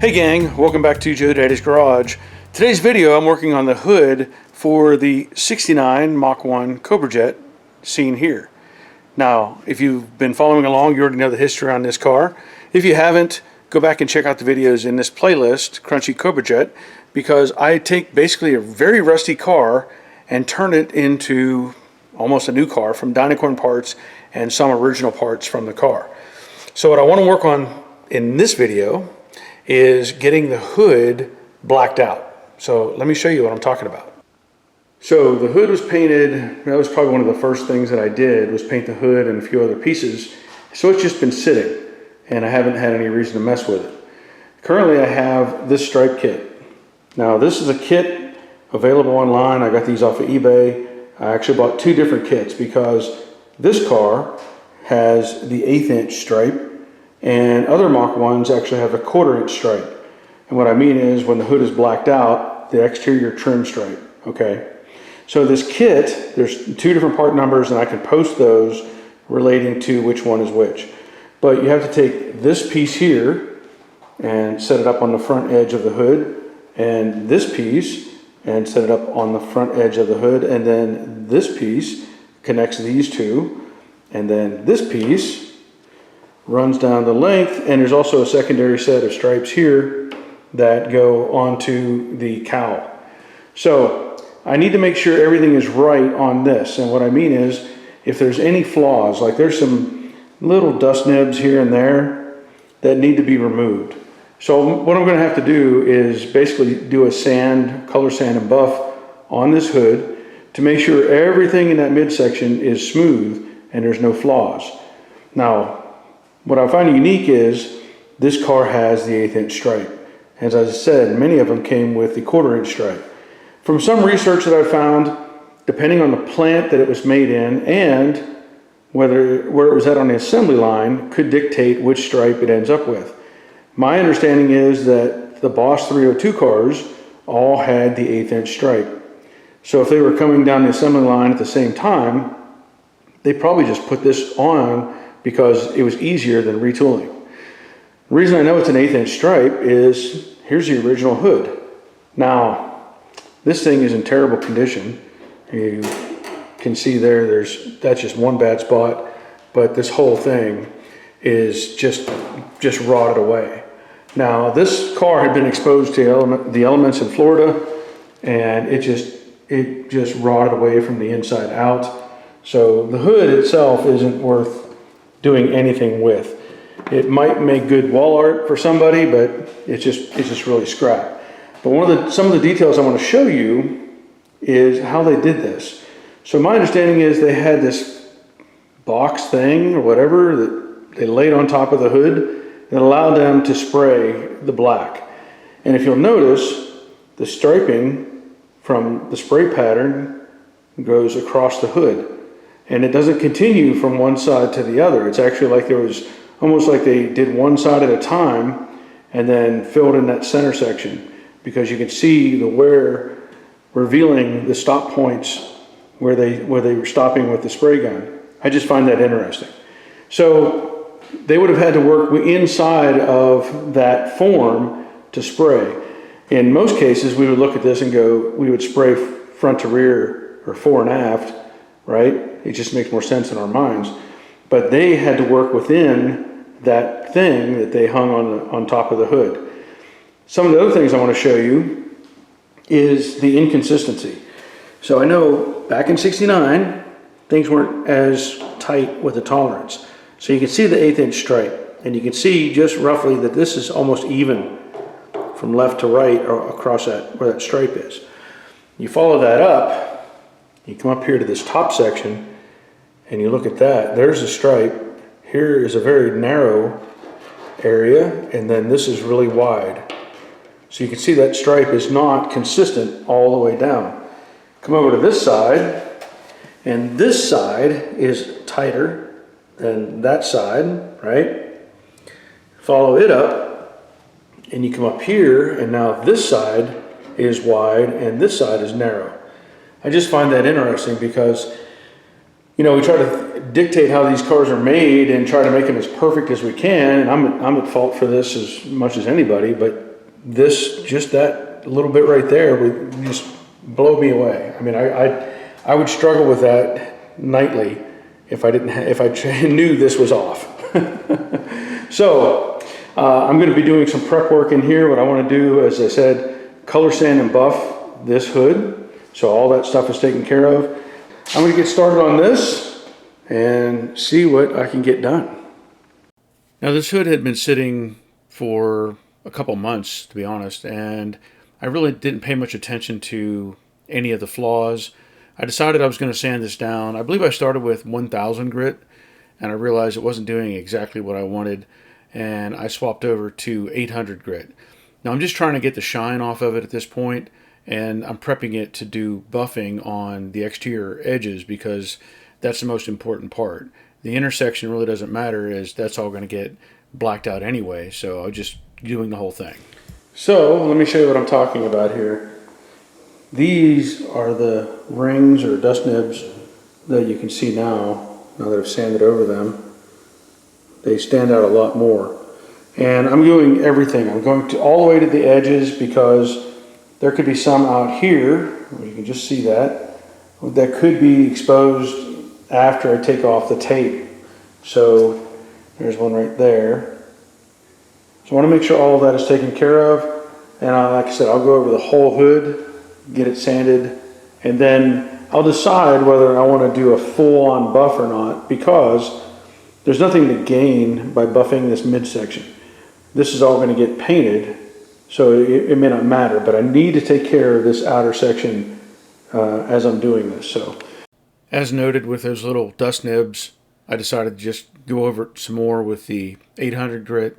Hey gang, welcome back to Joe Daddy's Garage. Today's video I'm working on the hood for the 69 Mach 1 Cobra Jet seen here. Now, if you've been following along, you already know the history on this car. If you haven't, go back and check out the videos in this playlist, Crunchy Cobra Jet, because I take basically a very rusty car and turn it into almost a new car from dynacorn parts and some original parts from the car. So what I want to work on in this video is getting the hood blacked out. So let me show you what I'm talking about. So the hood was painted. That was probably one of the first things that I did, was paint the hood and a few other pieces. So it's just been sitting and I haven't had any reason to mess with it. Currently I have this stripe kit. Now this is a kit available online. I got these off of eBay. I actually bought two different kits because this car has the 1/8 inch stripe and other Mach 1s actually have a 1/4 inch stripe. And what I mean is when the hood is blacked out, the exterior trim stripe, okay? So this kit, there's two different part numbers and I can post those relating to which one is which. But you have to take this piece here and set it up on the front edge of the hood, and this piece and set it up on the front edge of the hood, and then this piece connects these two, and then this piece runs down the length, and there's also a secondary set of stripes here that go onto the cowl. So I need to make sure everything is right on this, and what I mean is if there's any flaws, like there's some little dust nibs here and there that need to be removed. So what I'm going to have to do is basically do a sand, color sand and buff on this hood to make sure everything in that midsection is smooth and there's no flaws. Now, what I find unique is this car has the 1/8 inch stripe. As I said, many of them came with the 1/4 inch stripe. From some research that I found, depending on the plant that it was made in and where it was at on the assembly line could dictate which stripe it ends up with. My understanding is that the Boss 302 cars all had the 1/8 inch stripe. So if they were coming down the assembly line at the same time, they probably just put this on because it was easier than retooling. The reason I know it's an 1/8 inch stripe is here's the original hood. Now, this thing is in terrible condition. You can see that's just one bad spot, but this whole thing is just rotted away. Now, this car had been exposed to the elements in Florida, and it just rotted away from the inside out. So the hood itself isn't worth doing anything with. It might make good wall art for somebody, but it's just really scrap. But some of the details I want to show you is how they did this. So my understanding is they had this box thing or whatever that they laid on top of the hood that allowed them to spray the black. And if you'll notice, the striping from the spray pattern goes across the hood. And it doesn't continue from one side to the other. It's actually like there was almost like they did one side at a time and then filled in that center section, because you can see the wear revealing the stop points where they were stopping with the spray gun. I just find that interesting. So they would have had to work inside of that form to spray. In most cases, we would look at this and go, we would spray front to rear or fore and aft, right? It just makes more sense in our minds. But they had to work within that thing that they hung on top of the hood. Some of the other things I want to show you is the inconsistency. So I know back in '69, things weren't as tight with the tolerance. So you can see the 1/8 inch stripe, and you can see just roughly that this is almost even from left to right or across where that stripe is. You follow that up, you come up here to this top section, and you look at that. There's a stripe. Here is a very narrow area, and then this is really wide. So you can see that stripe is not consistent all the way down. Come over to this side, and this side is tighter than that side, right? Follow it up, and you come up here, and now this side is wide, and this side is narrow. I just find that interesting because, you know, we try to dictate how these cars are made and try to make them as perfect as we can, and I'm at fault for this as much as anybody, but this, just that little bit right there would just blow me away. I mean, I would struggle with that nightly if I knew this was off. So I'm going to be doing some prep work in here. What I want to do, as I said, color sand and buff this hood, so all that stuff is taken care of. I'm going to get started on this and see what I can get done. Now, this hood had been sitting for a couple months, to be honest, and I really didn't pay much attention to any of the flaws. I decided I was going to sand this down. I believe I started with 1000 grit, and I realized it wasn't doing exactly what I wanted, and I swapped over to 800 grit. Now I'm just trying to get the shine off of it at this point, and I'm prepping it to do buffing on the exterior edges because that's the most important part. The intersection really doesn't matter, as that's all going to get blacked out anyway, so I'm just doing the whole thing. So let me show you what I'm talking about here. These are the rings or dust nibs that you can see now that I've sanded over them. They stand out a lot more. And I'm doing everything. I'm going to all the way to the edges because there could be some out here, you can just see that could be exposed after I take off the tape. So there's one right there. So I want to make sure all of that is taken care of. And like I said, I'll go over the whole hood, get it sanded, and then I'll decide whether I want to do a full-on buff or not, because there's nothing to gain by buffing this midsection. This is all going to get painted, so it may not matter, but I need to take care of this outer section as I'm doing this. So, as noted with those little dust nibs, I decided to just go over it some more with the 800 grit,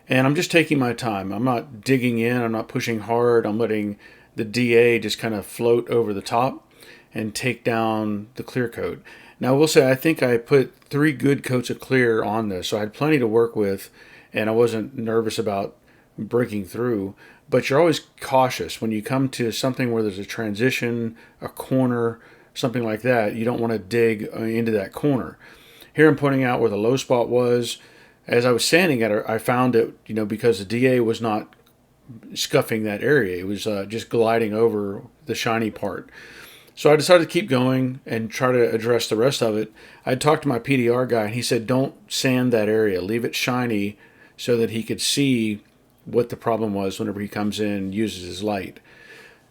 and I'm just taking my time. I'm not digging in, I'm not pushing hard, I'm letting the DA just kind of float over the top and take down the clear coat. Now I will say, I think I put 3 good coats of clear on this, so I had plenty to work with, and I wasn't nervous about breaking through. But you're always cautious when you come to something where there's a transition, a corner, something like that. You don't want to dig into that corner. Here I'm pointing out where the low spot was. As I was sanding it, I found it, because the DA was not scuffing that area. It was just gliding over the shiny part. So I decided to keep going and try to address the rest of it. I talked to my PDR guy, and he said, don't sand that area. Leave it shiny so that he could see what the problem was whenever he comes in and uses his light.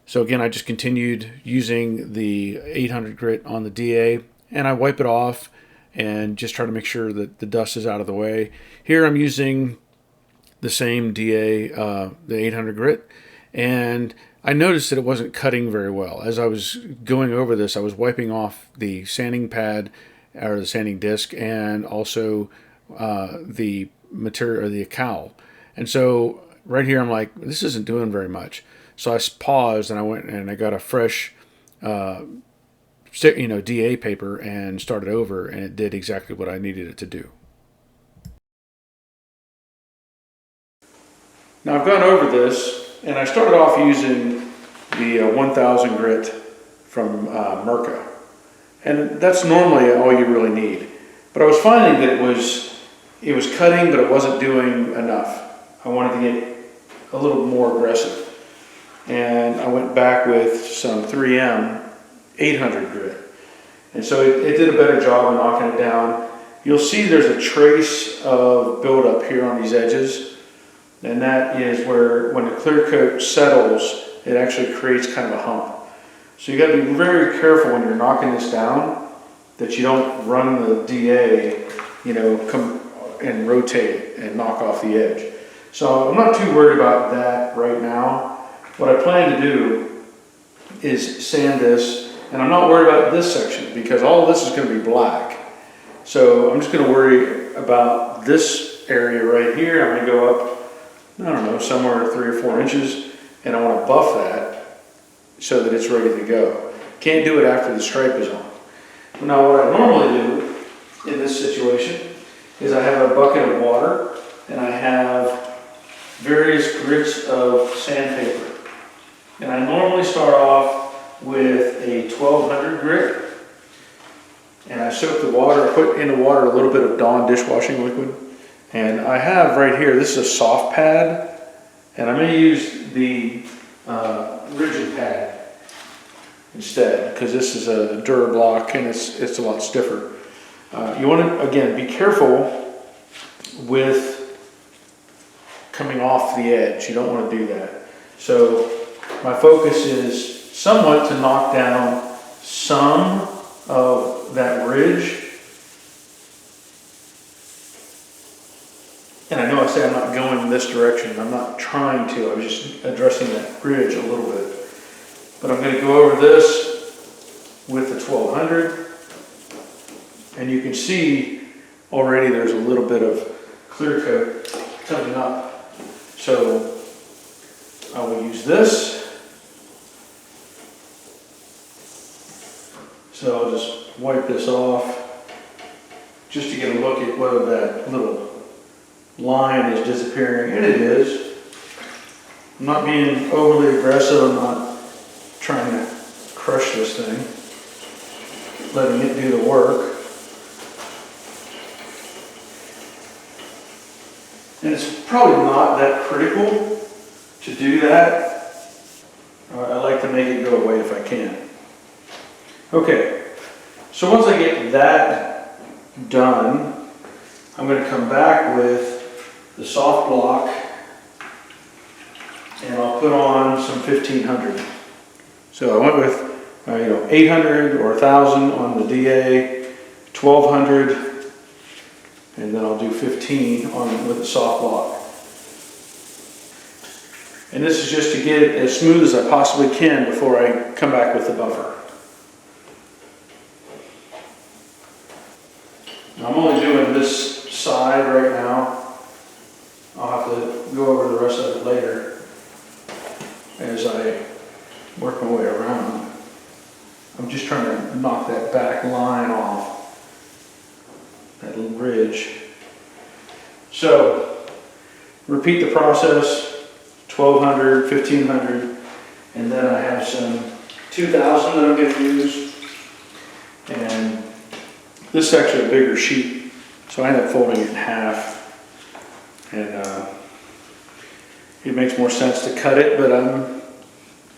So again, I just continued using the 800 grit on the DA, and I wipe it off and just try to make sure that the dust is out of the way. Here I'm using the same DA, the 800 grit, and I noticed that it wasn't cutting very well. As I was going over this, I was wiping off the sanding pad or the sanding disc, and also the material or the cowl. And so right here I'm like, this isn't doing very much. So I paused and I went and I got a fresh DA paper and started over, and it did exactly what I needed it to do. Now I've gone over this, and I started off using the 1000 grit from Mach, and that's normally all you really need. But I was finding that it was cutting, but it wasn't doing enough. I wanted to get a little more aggressive, and I went back with some 3M 800 grit, and so it did a better job of knocking it down. You'll see there's a trace of buildup here on these edges, and that is where, when the clear coat settles, it actually creates kind of a hump. So you got to be very careful when you're knocking this down that you don't run the DA, come and rotate it and knock off the edge. So I'm not too worried about that right now. What I plan to do is sand this, and I'm not worried about this section because all of this is going to be black. So I'm just going to worry about this area right here. I'm going to go up, I don't know, somewhere 3 or 4 inches, and I want to buff that so that it's ready to go. Can't do it after the stripe is on. Now what I normally do in this situation is I have a bucket of water, and I have various grits of sandpaper. And I normally start off with a 1200 grit, and I soak the water, I put in the water a little bit of Dawn dishwashing liquid, and I have right here, this is a soft pad And I may use the rigid pad instead, because this is a Durablock and it's a lot stiffer. You want to, again, be careful with coming off the edge. You don't want to do that. So my focus is somewhat to knock down some of that ridge. And I know I say I'm not going this direction. I'm not trying to. I was just addressing that ridge a little bit. But I'm going to go over this with the 1200. And you can see already there's a little bit of clear coat coming up. So I will use this. So I'll just wipe this off just to get a look at whether that little line is disappearing, and it is. I'm not being overly aggressive. I'm not trying to crush this thing, letting it do the work. And it's probably not that critical to do that. I like to make it go away if I can. Okay, so once I get that done, I'm going to come back with the soft block, and I'll put on some 1500. So I went with 800 or 1000 on the DA, 1200, and then I'll do 15 on with the soft block. And this is just to get it as smooth as I possibly can before I come back with the buffer. Now I'm only doing this side right now. I'll have to go over the rest of it later as I work my way around. I'm just trying to knock that back line off, that little ridge. So repeat the process, 1200, 1500, and then I have some 2000 that I'm going to use. And this is actually a bigger sheet, so I end up folding it in half. And it makes more sense to cut it, but I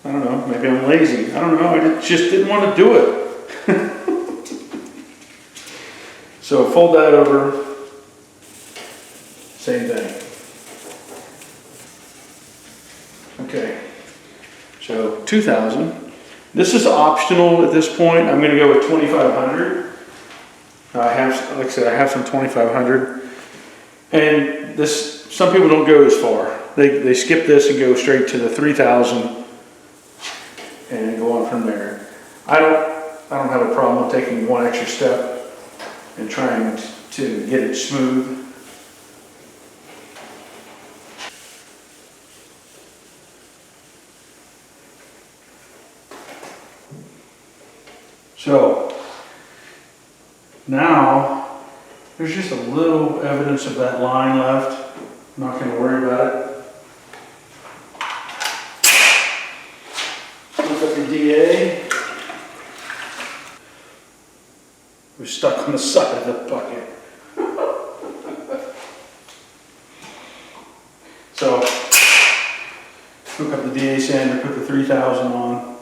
don't know, maybe I'm lazy. I don't know, I just didn't want to do it. So fold that over, same thing. Okay, so 2000. This is optional at this point. I'm going to go with 2500. I have, like I said, I have some 2500. And this, some people don't go as far. They skip this and go straight to the 3000 and go on from there. I don't have a problem with taking one extra step and trying to get it smooth. So now there's just a little evidence of that line left. I'm not going to worry about it. Look at the DA. We're stuck on the side of the bucket. So hook up the DA sander, put the 3000 on.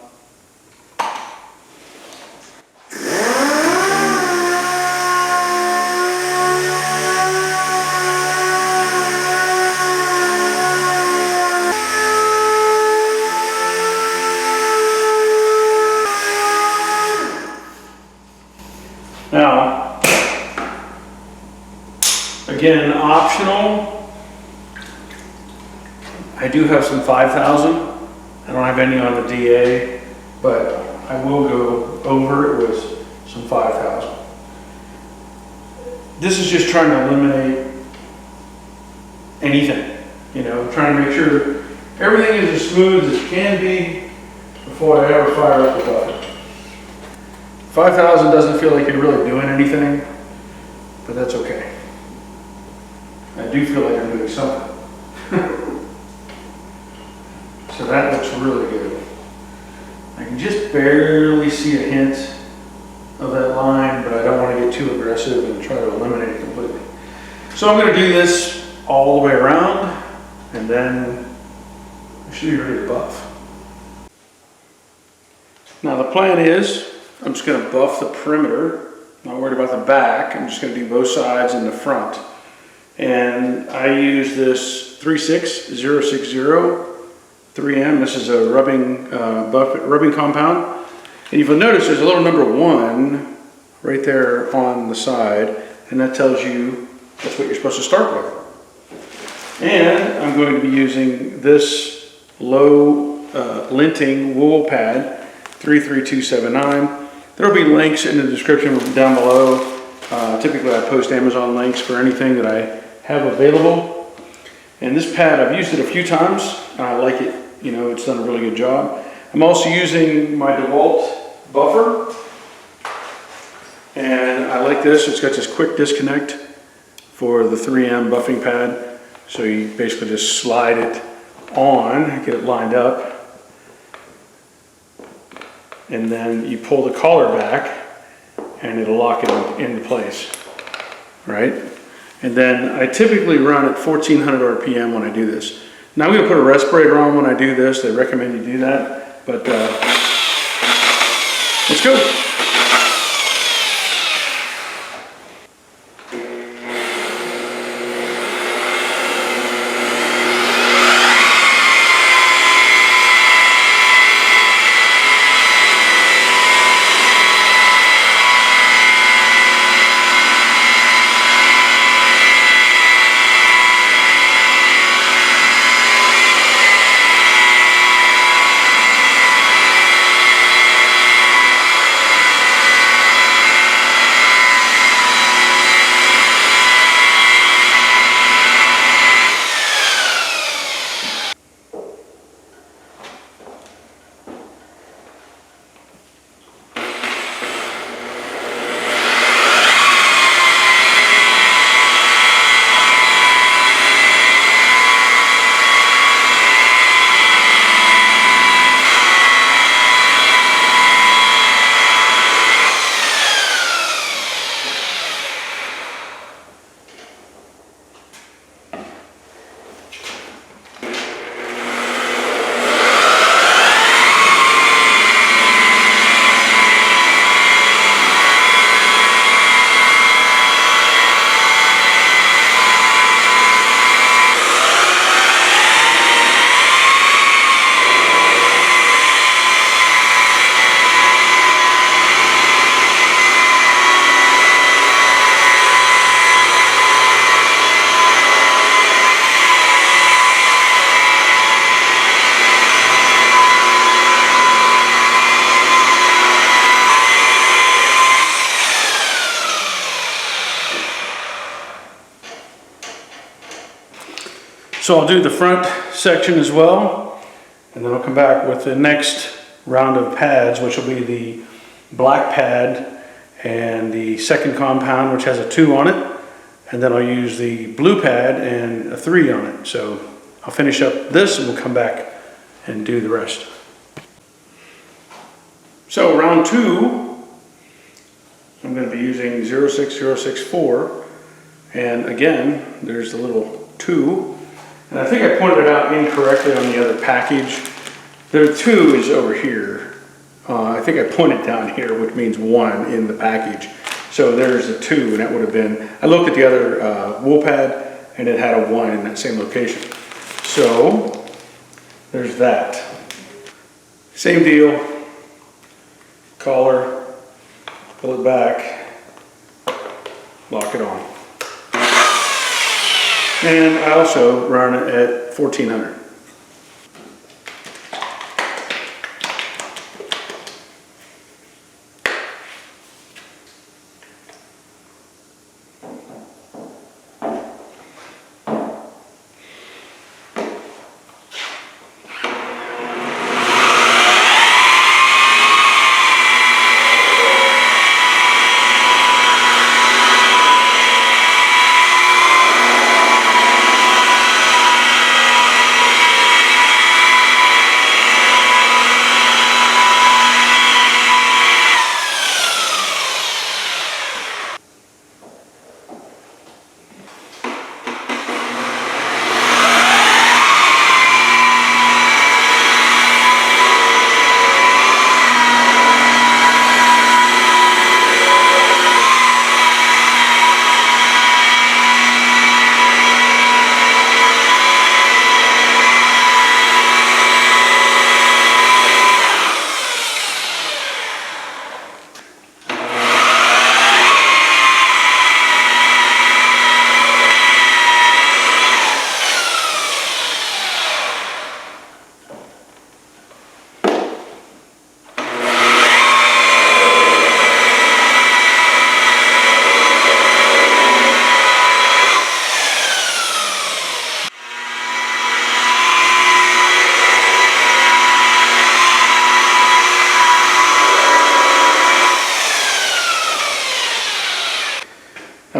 Now, again, optional. I do have some 5000. I don't have any on the DA, but I will go over it with some 5000. This is just trying to eliminate anything, trying to make sure everything is as smooth as it can be before I ever fire up the buffer. 5000 doesn't feel like you're really doing anything, but that's okay. I do feel like I'm doing something. So that looks really good. I can just barely see a hint of that line, but I don't want to get too aggressive and try to eliminate it completely. So I'm going to do this all the way around, and then should be ready to buff. Now the plan is, I'm just going to buff the perimeter. Not worried about the back. I'm just going to do both sides and the front. And I use this 36060 3M. This is a rubbing compound. And you'll notice there's a little number 1 right there on the side, and that tells you that's what you're supposed to start with. And I'm going to be using this low linting wool pad, 33279. There'll be links in the description down below. Typically I post Amazon links for anything that I have available. And this pad, I've used it a few times, and I like it. You know, it's done a really good job. I'm also using my DeWalt buffer. And I like this. It's got this quick disconnect for the 3M buffing pad. So you basically just slide it on, get it lined up. And then you pull the collar back and it'll lock it into place, right? And then I typically run at 1400 RPM when I do this. Now I'm going to put a respirator on when I do this. They recommend you do that, but let's go. So I'll do the front section as well, and then I'll come back with the next round of pads, which will be the black pad and the second compound, which has a 2 on it, and then I'll use the blue pad and a 3 on it. So I'll finish up this and we'll come back and do the rest. So round 2, I'm going to be using 06064, and again there's the little 2. And I think I pointed it out incorrectly on the other package. The 2 is over here. I think I pointed down here, which means 1 in the package. So there's a 2, and that would have been, I looked at the other wool pad, and it had a 1 in that same location. So there's that. Same deal. Collar, pull it back, lock it on. And I also run it at 1400.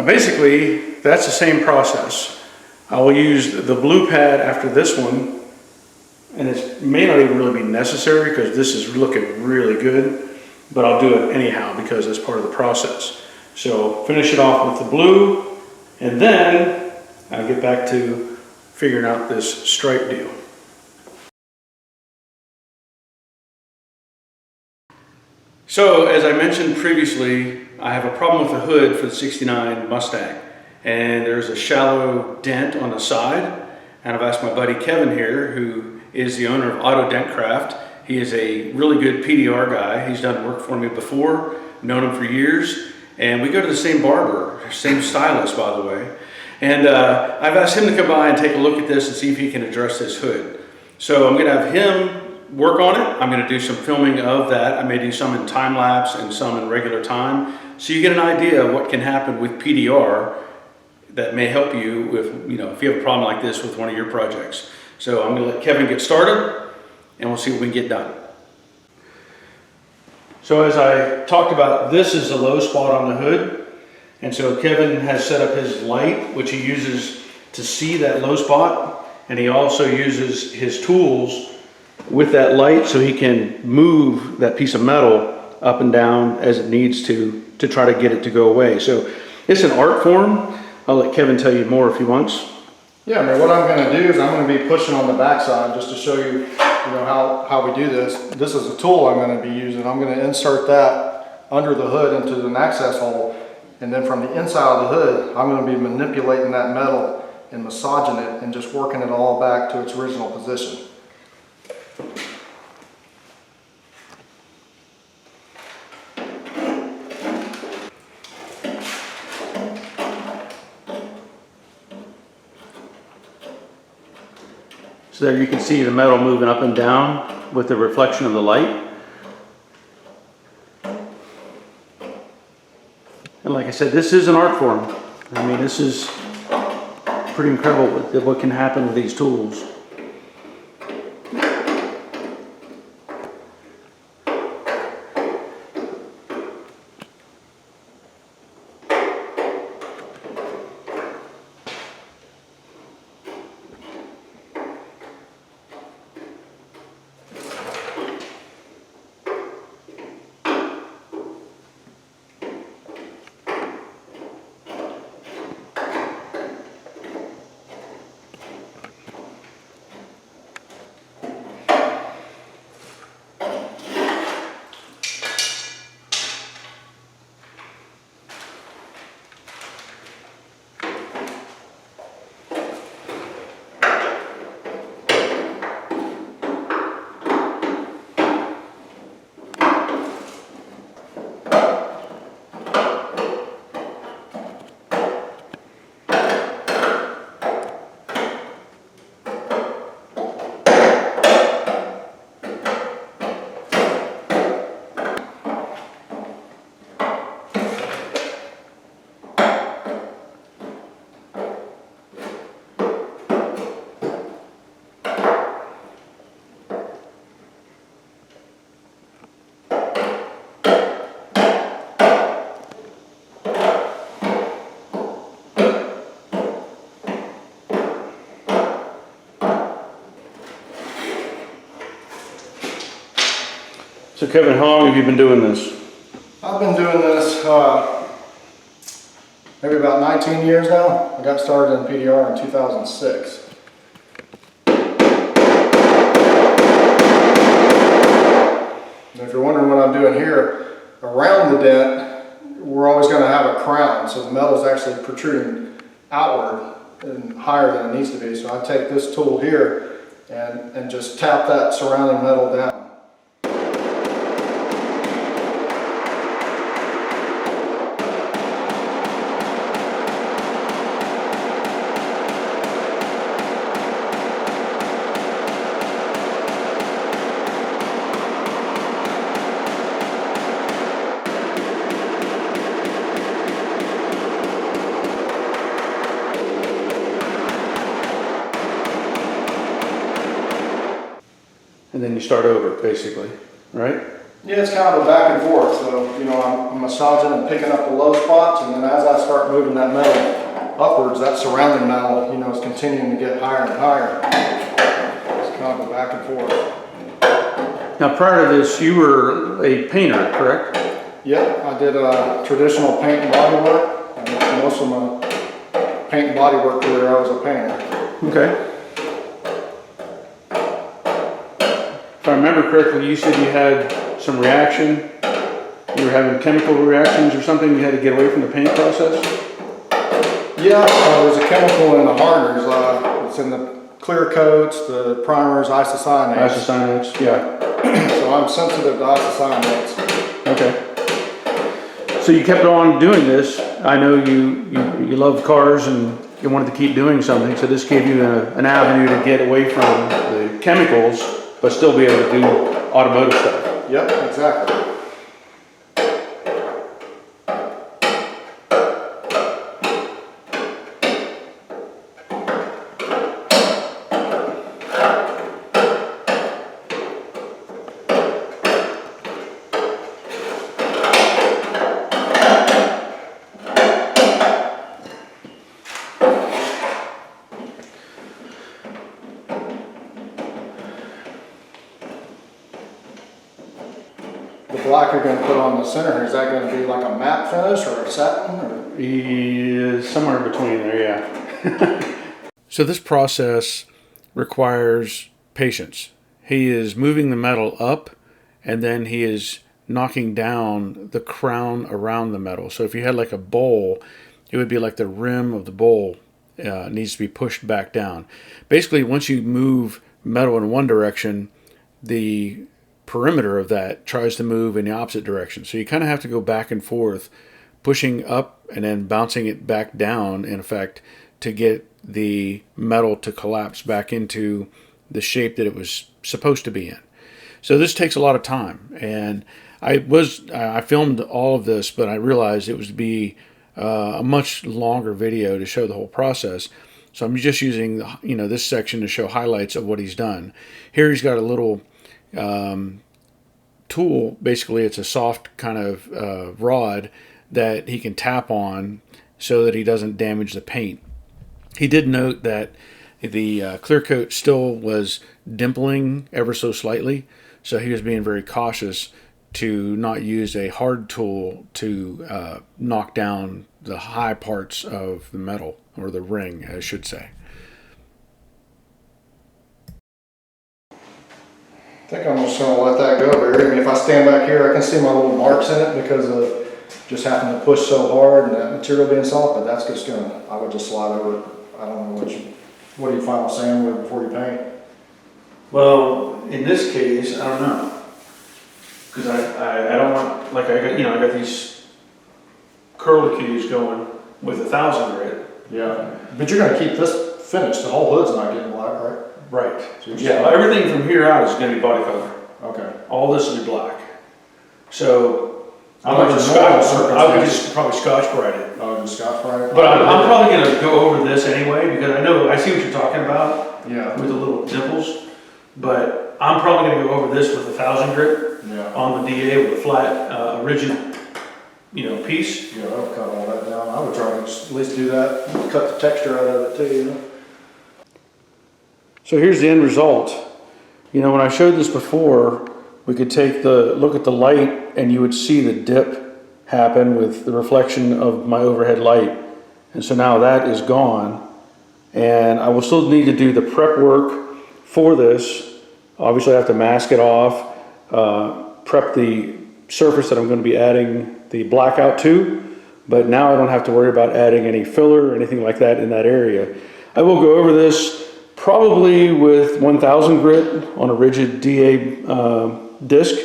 Now basically, that's the same process. I will use the blue pad after this one, and it may not even really be necessary because this is looking really good, but I'll do it anyhow because it's part of the process. So finish it off with the blue, and then I'll get back to figuring out this stripe deal. So as I mentioned previously, I have a problem with the hood for the 69 Mustang, and there's a shallow dent on the side, and I've asked my buddy Kevin here, who is the owner of Auto Dent Craft. He is a really good PDR guy. He's done work for me before, known him for years, and we go to the same barber, same stylist by the way, and I've asked him to come by and take a look at this and see if he can address this hood. So I'm going to have him work on it. I'm going to do some filming of that. I may do some in time lapse and some in regular time, so you get an idea of what can happen with PDR that may help you with, if you have a problem like this with one of your projects. So I'm going to let Kevin get started and we'll see what we can get done. So as I talked about, this is the low spot on the hood, and so Kevin has set up his light, which he uses to see that low spot, and he also uses his tools with that light so he can move that piece of metal up and down as it needs to try to get it to go away. So it's an art form. I'll let Kevin tell you more if he wants. Yeah, I mean, what I'm going to do is I'm going to be pushing on the backside just to show you, how we do this. This is a tool I'm going to be using. I'm going to insert that under the hood into an access hole, and then from the inside of the hood, I'm going to be manipulating that metal and massaging it and just working it all back to its original position. So there you can see the metal moving up and down with the reflection of the light. And like I said, this is an art form. I mean, this is pretty incredible what can happen with these tools. So Kevin, how long have you been doing this? I've been doing this maybe about 19 years now. I got started in PDR in 2006. And if you're wondering what I'm doing here, around the dent, we're always going to have a crown, so the metal is actually protruding outward and higher than it needs to be. So I take this tool here and just tap that surrounding metal down. And then you start over, basically, right? Yeah, it's kind of a back and forth. So, you know, I'm massaging and picking up the low spots, and then as I start moving that metal upwards, that surrounding metal, you know, is continuing to get higher and higher. It's kind of a back and forth. Now, prior to this, you were a painter, correct? Yep, I did traditional paint and body work. And most of my paint and body work career, I was a painter. Okay. If I remember correctly, you said you had some reaction. You were having chemical reactions or something. You had to get away from the paint process. Yeah, there's a chemical in the hardeners. It's in the clear coats, the primers, isocyanates. Isocyanates, yeah. So I'm sensitive to isocyanates. Okay. So you kept on doing this. I know you love cars and you wanted to keep doing something. So this gave you an avenue to get away from the chemicals, but still be able to do automotive stuff. Yep, exactly. The black you're going to put on the center, is that going to be like a matte finish or a satin? Or? Yeah, somewhere in between there, yeah. So this process requires patience. He is moving the metal up, and then he is knocking down the crown around the metal. So if you had like a bowl, it would be like the rim of the bowl needs to be pushed back down. Basically, once you move metal in one direction, the perimeter of that tries to move in the opposite direction. So you kind of have to go back and forth, pushing up and then bouncing it back down, in effect, to get the metal to collapse back into the shape that it was supposed to be in. So this takes a lot of time, and I filmed all of this, but I realized it was to be a much longer video to show the whole process. So I'm just using this section to show highlights of what he's done. Here he's got a little tool. Basically it's a soft kind of rod that he can tap on so that he doesn't damage the paint. He did note that the clear coat still was dimpling ever so slightly, so he was being very cautious to not use a hard tool to knock down the high parts of the metal, or the ring I should say. I think I'm just going to let that go, Barry. I mean, if I stand back here, I can see my little marks in it because of just having to push so hard and that material being soft, but that's just going to, I would just slide over it. I don't know what do you final sand with before you paint? Well, in this case, I don't know. Because I don't want, like I got these curlicues going with 1,000 grit. Yeah. But you're going to keep this finished. The whole hood's not getting black, right? Right. So yeah, everything from here out is going to be body color. Okay. All this will be black. So I would just probably Scotch Brite it. Oh, just Scotch Brite it? But I'm probably going to go over this anyway, because I see what you're talking about. Yeah. With the little dimples. But I'm probably going to go over this with 1,000 grit. Yeah. On the DA with a flat, rigid, piece. Yeah, I would cut all that down. I would try to at least do that, cut the texture out of it too, So here's the end result. When I showed this before, we could look at the light and you would see the dip happen with the reflection of my overhead light. And so now that is gone. And I will still need to do the prep work for this. Obviously I have to mask it off, prep the surface that I'm going to be adding the blackout to, but now I don't have to worry about adding any filler or anything like that in that area. I will go over this probably with 1,000 grit on a rigid DA disc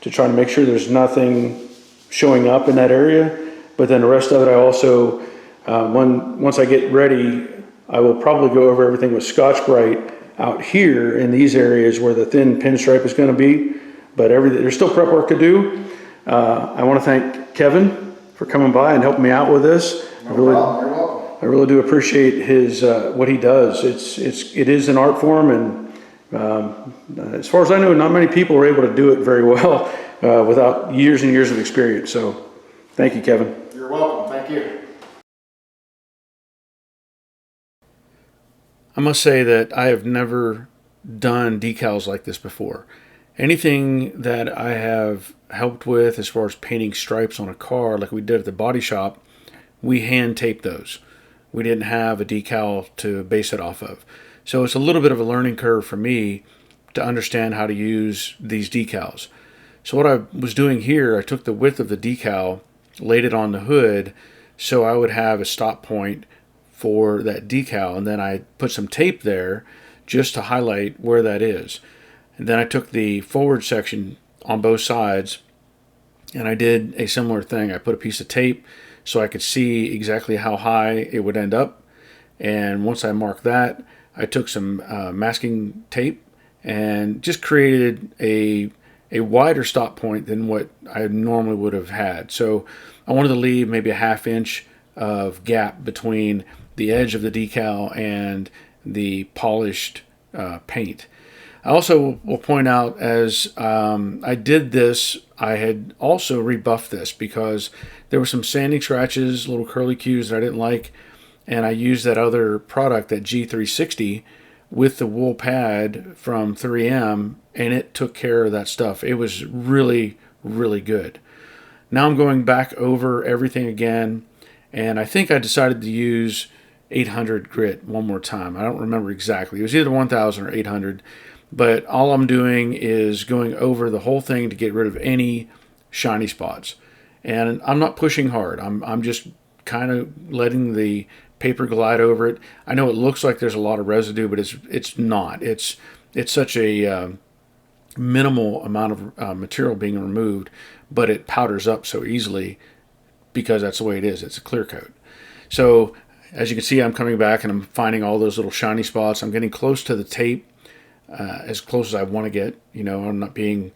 to try to make sure there's nothing showing up in that area. But then the rest of it, I also, once I get ready, I will probably go over everything with Scotch Brite out here in these areas where the thin pinstripe is going to be. But there's still prep work to do. I want to thank Kevin for coming by and helping me out with this. No problem. You're welcome. I really do appreciate his what he does. It is an art form, and as far as I know, not many people are able to do it very well. without years and years of experience. So thank you, Kevin. You're welcome. Thank you. I must say that I have never done decals like this before. Anything that I have helped with as far as painting stripes on a car, like we did at the body shop, we hand taped those. We didn't have a decal to base it off of. So it's a little bit of a learning curve for me to understand how to use these decals. So what I was doing here, I took the width of the decal, laid it on the hood, so I would have a stop point for that decal, and then I put some tape there just to highlight where that is. And then I took the forward section on both sides and I did a similar thing. I put a piece of tape so I could see exactly how high it would end up, and once I marked that, I took some masking tape and just created a wider stop point than what I normally would have had. So I wanted to leave maybe a ½ inch of gap between the edge of the decal and the polished paint. I also will point out, as I did this, I had also rebuffed this because there were some sanding scratches, little curly cues that I didn't like, and I used that other product, that G360, with the wool pad from 3M, and it took care of that stuff. It was really, really good. Now I'm going back over everything again, and I think I decided to use 800 grit one more time. I don't remember exactly. It was either 1000 or 800, but all I'm doing is going over the whole thing to get rid of any shiny spots. And I'm not pushing hard. I'm just kind of letting the paper glide over it. I know it looks like there's a lot of residue, but it's not. It's such a minimal amount of material being removed, but it powders up so easily because that's the way it is. It's a clear coat. So as you can see, I'm coming back and I'm finding all those little shiny spots. I'm getting close to the tape, as close as I want to get. You know, I'm not being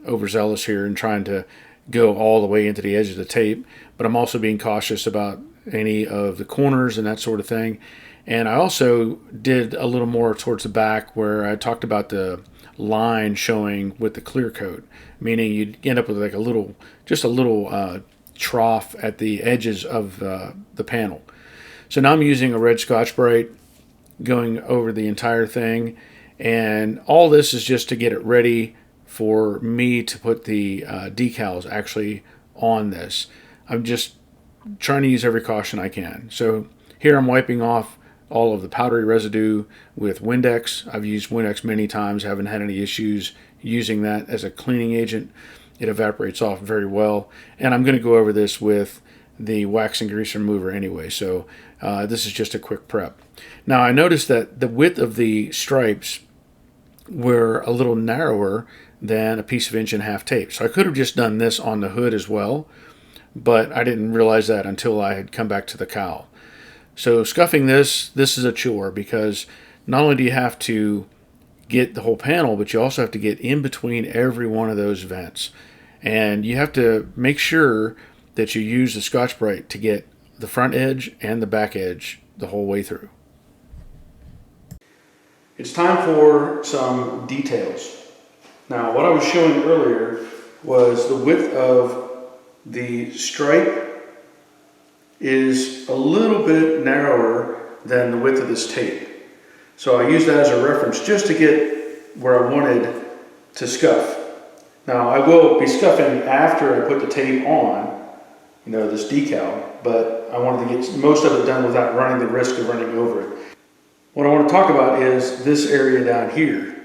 overzealous here and trying to go all the way into the edge of the tape, but I'm also being cautious about any of the corners and that sort of thing. And I also did a little more towards the back where I talked about the line showing with the clear coat, meaning you'd end up with like just a little trough at the edges of the panel. So now I'm using a red Scotch-Brite going over the entire thing, and all this is just to get it ready for me to put the decals actually on this. I'm just trying to use every caution I can. So here I'm wiping off all of the powdery residue with Windex. I've used Windex many times, haven't had any issues using that as a cleaning agent. It evaporates off very well, and I'm going to go over this with the wax and grease remover anyway, so this is just a quick prep. Now I noticed that the width of the stripes were a little narrower than a piece of 1.5" tape, so I could have just done this on the hood as well, but I didn't realize that until I had come back to the cowl. So scuffing this is a chore, because not only do you have to get the whole panel, but you also have to get in between every one of those vents, and you have to make sure that you use the Scotch-Brite to get the front edge and the back edge the whole way through. It's time for some details. Now, what I was showing earlier was the width of the stripe is a little bit narrower than the width of this tape. So I use that as a reference just to get where I wanted to scuff. Now I will be scuffing after I put the tape on, you know, this decal, but I wanted to get most of it done without running the risk of running over it. What I want to talk about is this area down here.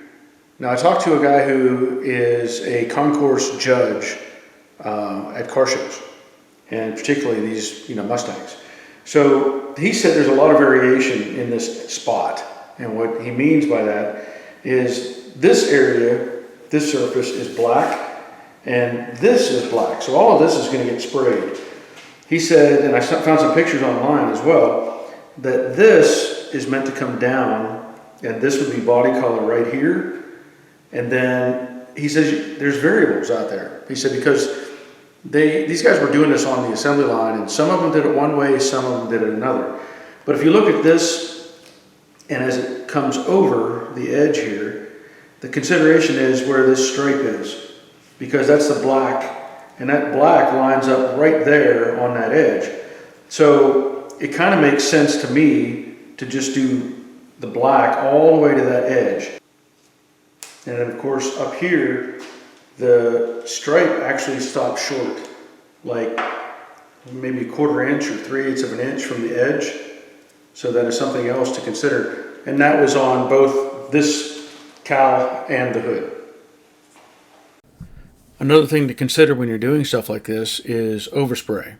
Now I talked to a guy who is a concourse judge at car shows, and particularly these, you know, Mustangs. So he said there's a lot of variation in this spot, and what he means by that is this area, this surface is black, and this is black. So all of this is going to get sprayed. He said, and I found some pictures online as well, that this is meant to come down, and this would be body color right here. And then he says there's variables out there. He said because these guys were doing this on the assembly line, and some of them did it one way, some of them did it another. But if you look at this, and as it comes over the edge here, the consideration is where this stripe is. because that's the black, and that black lines up right there on that edge. So it kind of makes sense to me to just do the black all the way to that edge. And then of course up here, the stripe actually stops short, like maybe 1/4 inch or 3/8 of an inch from the edge. So that is something else to consider. And that was on both this cowl and the hood. Another thing to consider when you're doing stuff like this is overspray.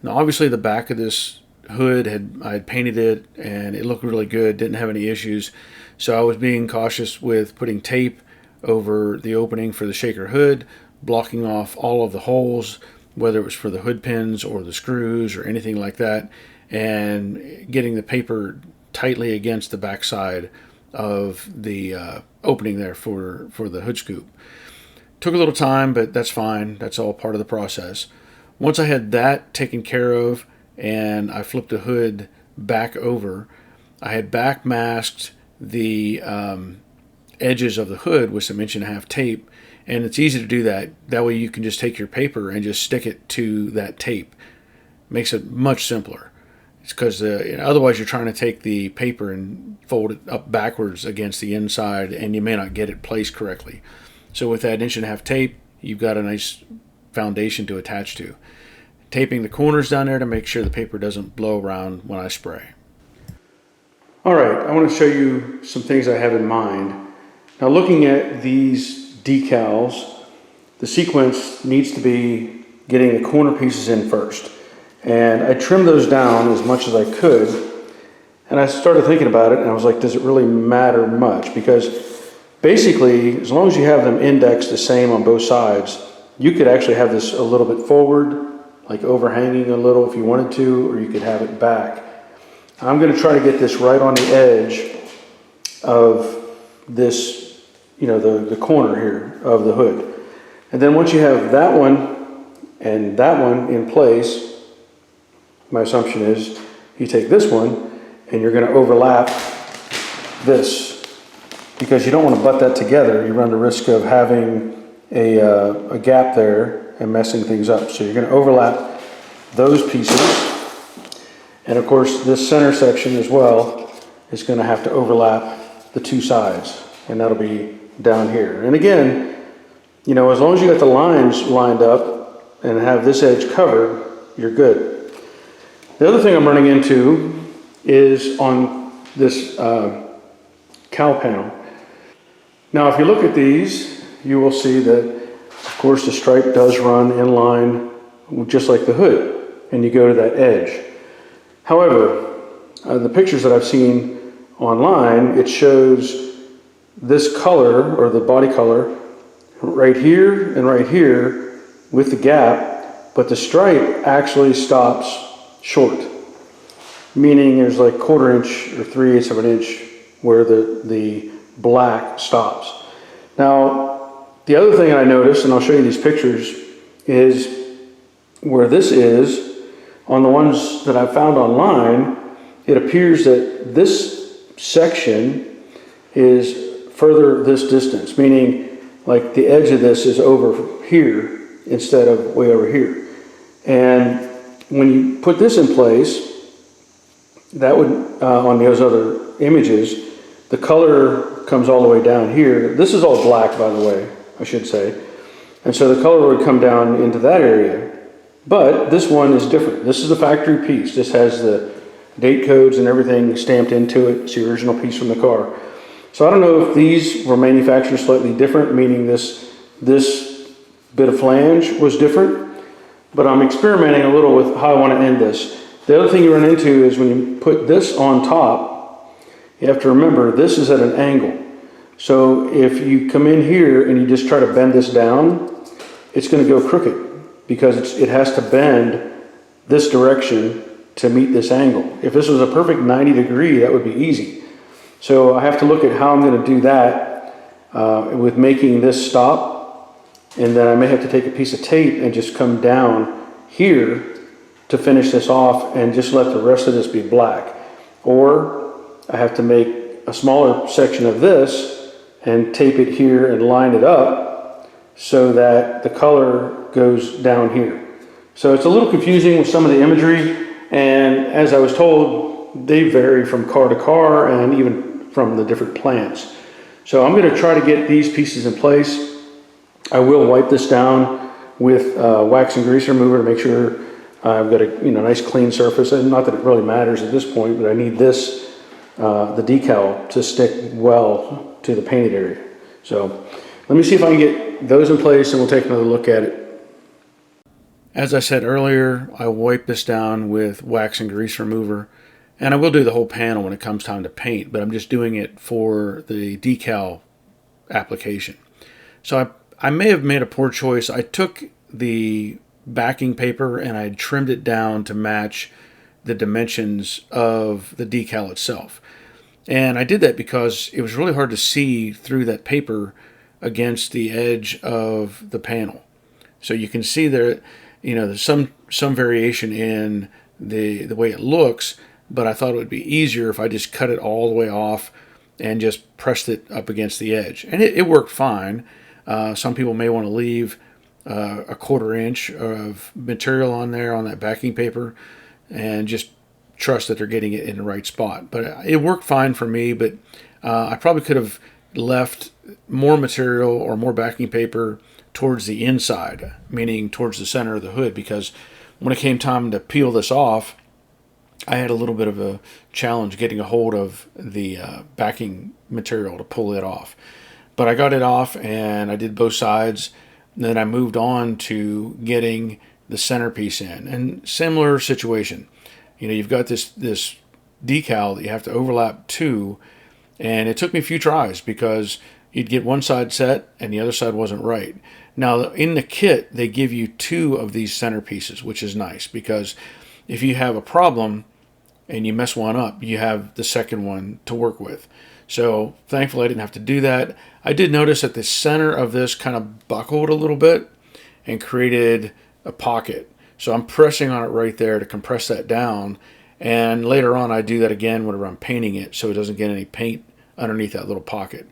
Now obviously the back of this hood I had painted it and it looked really good, didn't have any issues. So I was being cautious with putting tape over the opening for the shaker hood, blocking off all of the holes, whether it was for the hood pins or the screws or anything like that, and getting the paper tightly against the back side of the opening there for the hood scoop. Took a little time, but that's fine. That's all part of the process. Once I had that taken care of and I flipped the hood back over, I had back masked the edges of the hood with some 1.5" tape, and it's easy to do that. That way you can just take your paper and just stick it to that tape. Makes it much simpler. It's because otherwise you're trying to take the paper and fold it up backwards against the inside and you may not get it placed correctly. So with that 1.5" tape, you've got a nice foundation to attach to. Taping the corners down there to make sure the paper doesn't blow around when I spray. All right, I want to show you some things I have in mind. Now looking at these decals, the sequence needs to be getting the corner pieces in first. And I trimmed those down as much as I could. And I started thinking about it and I was like, does it really matter much? Because basically, as long as you have them indexed the same on both sides, you could actually have this a little bit forward, like overhanging a little if you wanted to, or you could have it back. I'm going to try to get this right on the edge of this, the corner here of the hood. And then once you have that one and that one in place, my assumption is you take this one and you're going to overlap this, because you don't want to butt that together. You run the risk of having a gap there and messing things up. So you're going to overlap those pieces. And of course this center section as well is going to have to overlap the two sides, and that'll be down here. And again, as long as you got the lines lined up and have this edge covered, you're good. The other thing I'm running into is on this cowl panel. Now if you look at these, you will see that of course the stripe does run in line just like the hood, and you go to that edge. However, the pictures that I've seen online, it shows this color, or the body color, right here and right here with the gap, but the stripe actually stops short, meaning there's like 1/4 inch or 3/8 of an inch where the black stops. Now, the other thing I noticed, and I'll show you these pictures, is where this is, on the ones that I've found online, it appears that this section is further this distance, meaning like the edge of this is over here instead of way over here. And when you put this in place, that would, on those other images, the color comes all the way down here. This is all black, by the way, I should say. And so the color would come down into that area. But this one is different. This is the factory piece. This has the date codes and everything stamped into it. It's the original piece from the car. So I don't know if these were manufactured slightly different, meaning this bit of flange was different, but I'm experimenting a little with how I want to end this. The other thing you run into is when you put this on top, you have to remember this is at an angle. So if you come in here and you just try to bend this down, it's going to go crooked, because it has to bend this direction to meet this angle. If this was a perfect 90-degree, that would be easy. So I have to look at how I'm going to do that with making this stop, and then I may have to take a piece of tape and just come down here to finish this off and just let the rest of this be black. Or I have to make a smaller section of this and tape it here and line it up so that the color goes down here. So it's a little confusing with some of the imagery, and as I was told, they vary from car to car and even from the different plants. So I'm going to try to get these pieces in place. I will wipe this down with wax and grease remover to make sure I've got a nice clean surface, and not that it really matters at this point, but I need this, the decal, to stick well to the painted area. So let me see if I can get those in place and we'll take another look at it. As I said earlier, I wipe this down with wax and grease remover, and I will do the whole panel when it comes time to paint, but I'm just doing it for the decal application. So I may have made a poor choice. I took the backing paper and I trimmed it down to match the dimensions of the decal itself. And I did that because it was really hard to see through that paper against the edge of the panel. So you can see there, there's some variation in the way it looks, but I thought it would be easier if I just cut it all the way off and just pressed it up against the edge. And it worked fine. Some people may want to leave a 1/4 inch of material on there on that backing paper and just trust that they're getting it in the right spot. But it worked fine for me, but I probably could have left more material or more backing paper towards the inside, meaning towards the center of the hood, because when it came time to peel this off, I had a little bit of a challenge getting a hold of the backing material to pull it off. But I got it off and I did both sides. And then I moved on to getting the centerpiece in. And similar situation. You've got this decal that you have to overlap two, and it took me a few tries because you'd get one side set and the other side wasn't right. Now in the kit they give you 2 of these centerpieces, which is nice because if you have a problem and you mess one up, you have the second one to work with. So thankfully I didn't have to do that. I did notice that the center of this kind of buckled a little bit and created a pocket. So I'm pressing on it right there to compress that down. And later on I do that again whenever I'm painting it so it doesn't get any paint underneath that little pocket.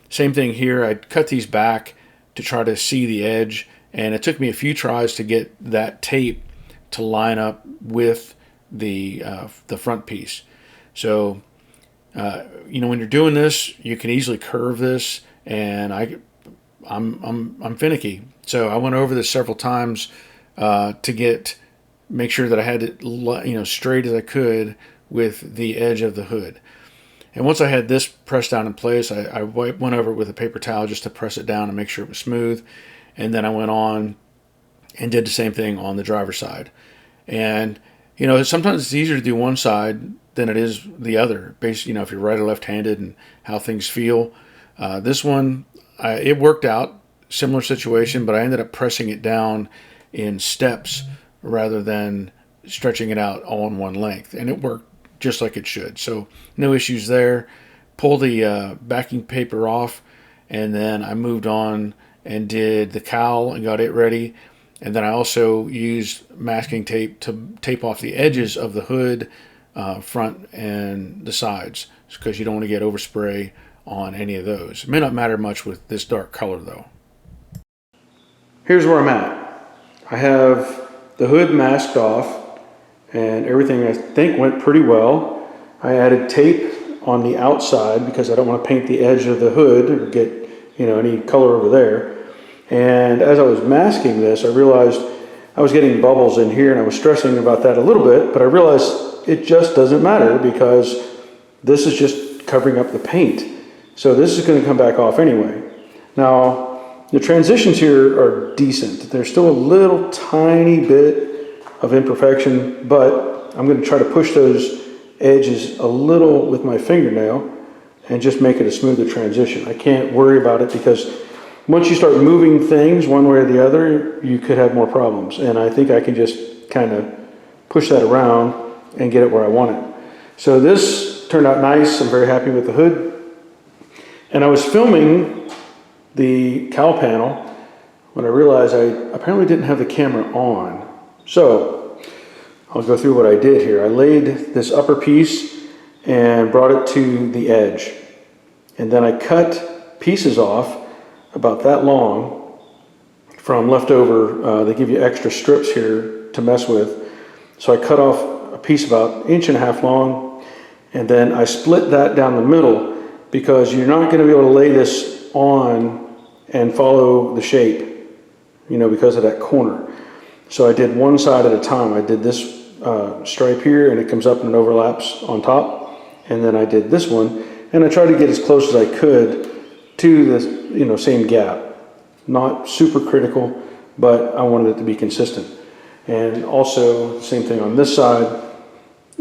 Same thing here. I cut these back to try to see the edge, and it took me a few tries to get that tape to line up with the front piece. So when you're doing this, you can easily curve this, and I'm finicky. So I went over this several times to make sure that I had it straight as I could with the edge of the hood. And once I had this pressed down in place, I went over it with a paper towel just to press it down and make sure it was smooth. And then I went on and did the same thing on the driver's side. And sometimes it's easier to do one side than it is the other, based if you're right or left-handed and how things feel. This one, it worked out, similar situation, but I ended up pressing it down in steps rather than stretching it out all in one length, and it worked just like it should. So no issues there. Pull the backing paper off, and then I moved on and did the cowl and got it ready. And then I also used masking tape to tape off the edges of the hood, front and the sides, because you don't want to get overspray on any of those. It may not matter much with this dark color though. Here's where I'm at. I have the hood masked off and everything I think went pretty well. I added tape on the outside because I don't want to paint the edge of the hood or get any color over there. And as I was masking this, I realized I was getting bubbles in here, and I was stressing about that a little bit, but I realized it just doesn't matter because this is just covering up the paint. So this is going to come back off anyway. Now, the transitions here are decent. There's still a little tiny bit of imperfection, but I'm going to try to push those edges a little with my fingernail and just make it a smoother transition. I can't worry about it because once you start moving things one way or the other, you could have more problems. And I think I can just kind of push that around and get it where I want it. So this turned out nice. I'm very happy with the hood. And I was filming the cowl panel when I realized I apparently didn't have the camera on. So I'll go through what I did here. I laid this upper piece and brought it to the edge. And then I cut pieces off about that long from leftover, they give you extra strips here to mess with. So I cut off a piece about 1.5 inches long, and then I split that down the middle because you're not going to be able to lay this on and follow the shape, you know, because of that corner. So I did one side at a time. I did this stripe here, and it comes up and it overlaps on top, and then I did this one, and I tried to get as close as I could to the, you know, same gap. Not super critical, but I wanted it to be consistent. And also same thing on this side,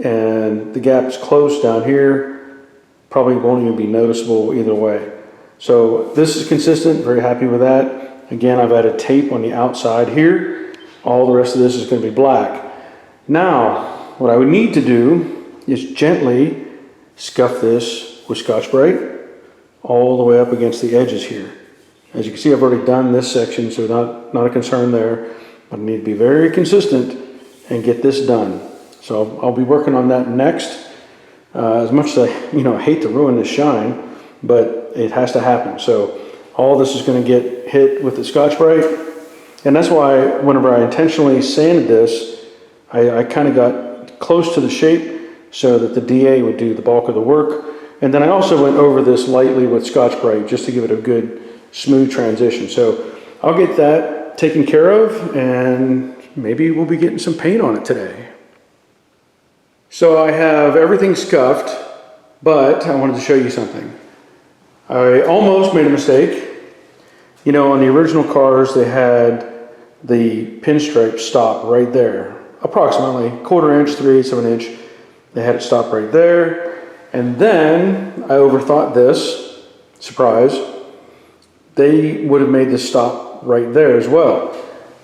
and the gap's close down here, probably won't even be noticeable either way. So this is consistent, very happy with that. Again, I've added tape on the outside here. All the rest of this is going to be black. Now, what I would need to do is gently scuff this with Scotch-Brite all the way up against the edges here. As you can see, I've already done this section, so not a concern there. But I need to be very consistent and get this done. So I'll be working on that next. As much as I hate to ruin this shine, but it has to happen. So all this is going to get hit with the Scotch-Brite, and that's why whenever I intentionally sanded this, I kind of got close to the shape so that the DA would do the bulk of the work. And then I also went over this lightly with Scotch-Brite just to give it a good smooth transition. So I'll get that taken care of, and maybe we'll be getting some paint on it today. So I have everything scuffed, but I wanted to show you something. I almost made a mistake. You know, on the original cars, they had the pinstripe stop right there, approximately 1/4 inch, 3/8 of an inch. They had it stop right there. And then I overthought this. Surprise. They would have made this stop right there as well.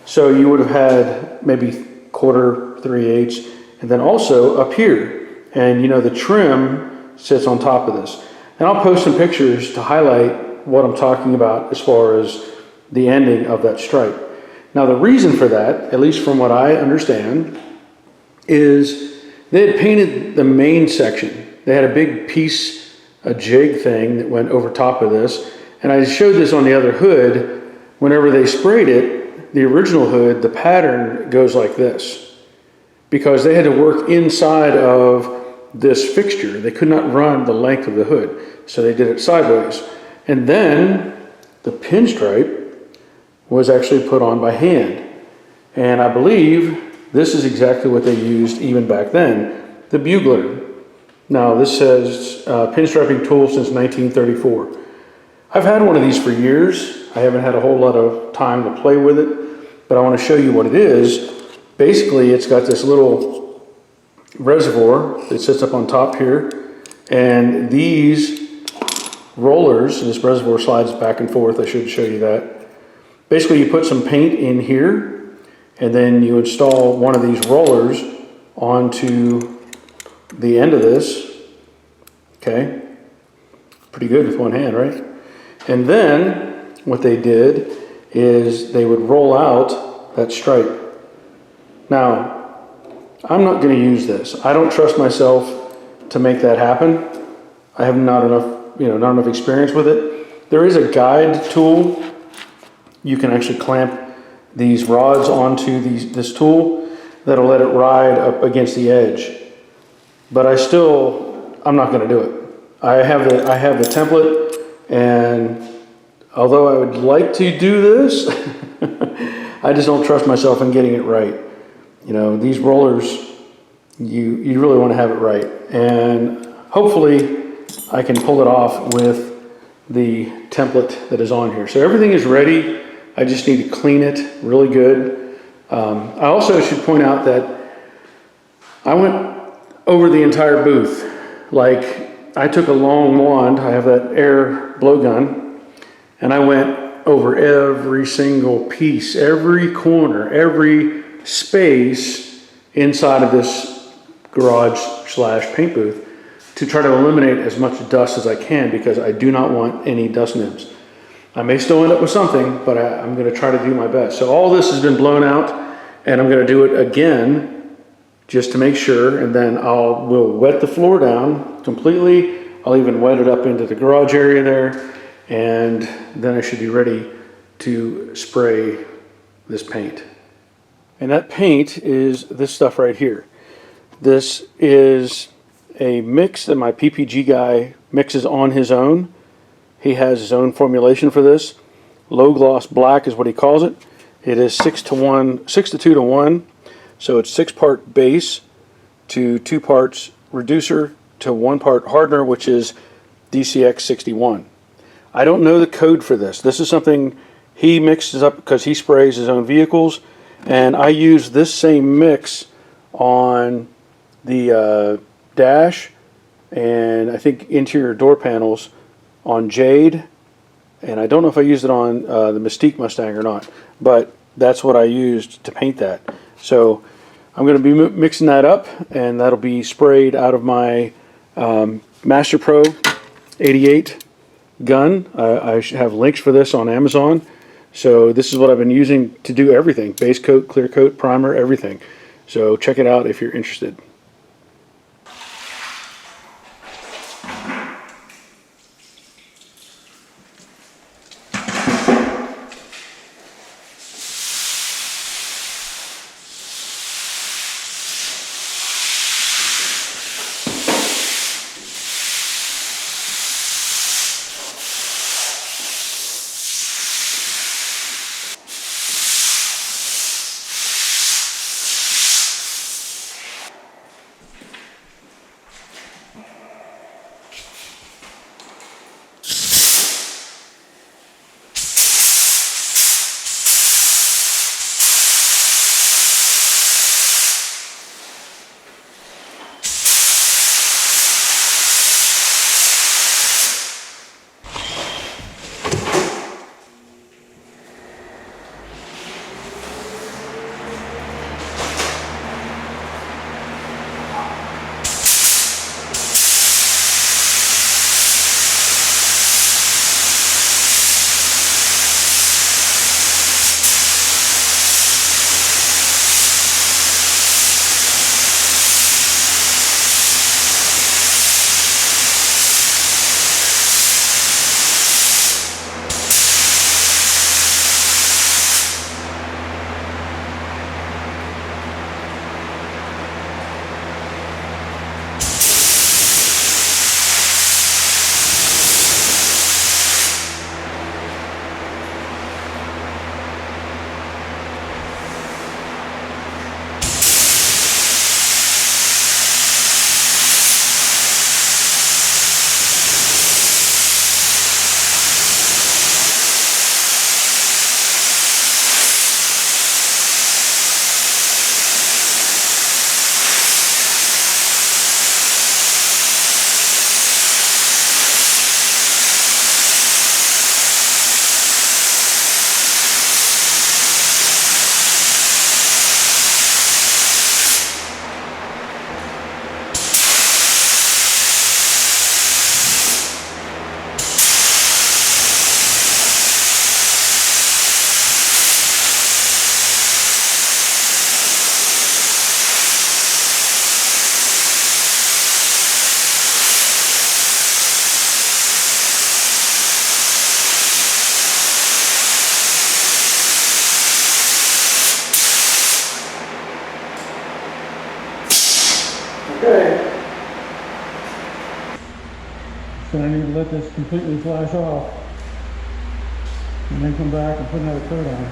So you would have had maybe 1/4, 3/8, and then also up here. And you know, the trim sits on top of this. And I'll post some pictures to highlight what I'm talking about as far as the ending of that stripe. Now the reason for that, at least from what I understand, is they had painted the main section. They had a big piece, a jig thing that went over top of this. And I showed this on the other hood. Whenever they sprayed it, the original hood, the pattern goes like this, because they had to work inside of this fixture. They could not run the length of the hood, so they did it sideways. And then the pinstripe was actually put on by hand. And I believe this is exactly what they used even back then, the bugler. Now this says pinstriping tool since 1934. I've had one of these for years. I haven't had a whole lot of time to play with it, but I want to show you what it is. Basically, it's got this little reservoir that sits up on top here, and these rollers, this reservoir slides back and forth. I should show you that. Basically, you put some paint in here, and then you install one of these rollers onto the end of this. Okay, pretty good with one hand, right? And then what they did is they would roll out that stripe. Now, I'm not going to use this. I don't trust myself to make that happen. I have not enough experience with it. There is a guide tool. You can actually clamp these rods onto this tool that'll let it ride up against the edge. But I'm not going to do it. I have the template, and although I would like to do this, I just don't trust myself in getting it right. You know, these rollers, you really want to have it right. And hopefully I can pull it off with the template that is on here. So everything is ready. I just need to clean it really good. I also should point out that I went over the entire booth. Like, I took a long wand, I have that air blowgun, and I went over every single piece, every corner, every space inside of this garage / paint booth to try to eliminate as much dust as I can, because I do not want any dust nibs. I may still end up with something, but I'm going to try to do my best. So all this has been blown out, and I'm going to do it again just to make sure, and then we'll wet the floor down completely. I'll even wet it up into the garage area there, and then I should be ready to spray this paint. And that paint is this stuff right here. This is a mix that my PPG guy mixes on his own. He has his own formulation for this. Low gloss black is what he calls it. It is 6 to 2 to 1. So it's 6 part base to 2 parts reducer to 1 part hardener, which is DCX 61. I don't know the code for this. This is something he mixes up because he sprays his own vehicles, and I use this same mix on the dash and I think interior door panels on Jade, and I don't know if I used it on the Mystique Mustang or not, but that's what I used to paint that. So I'm going to be mixing that up, and that'll be sprayed out of my Master Pro 88 gun. I have links for this on Amazon. So this is what I've been using to do everything: base coat, clear coat, primer, everything. So check it out if you're interested. Okay. So I need to let this completely flash off and then come back and put another coat on.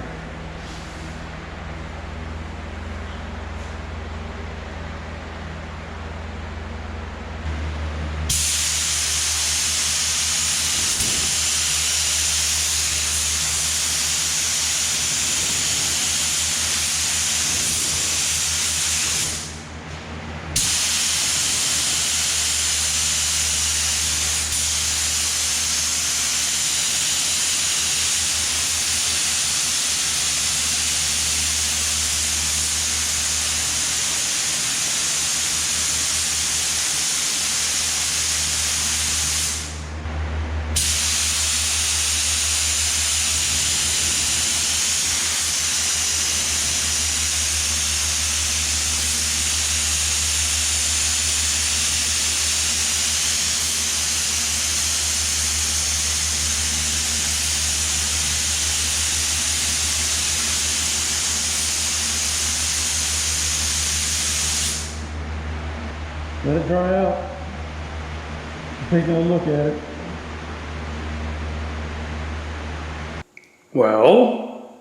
Let it dry out. Take a look at it. Well,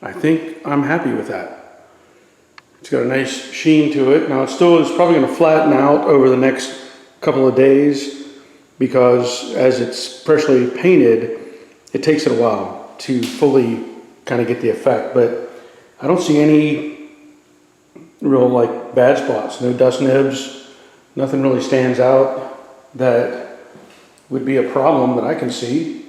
I think I'm happy with that. It's got a nice sheen to it. Now it still is probably going to flatten out over the next couple of days because as it's freshly painted, it takes it a while to fully kind of get the effect. But I don't see any real like bad spots, no dust nibs, nothing really stands out that would be a problem that I can see.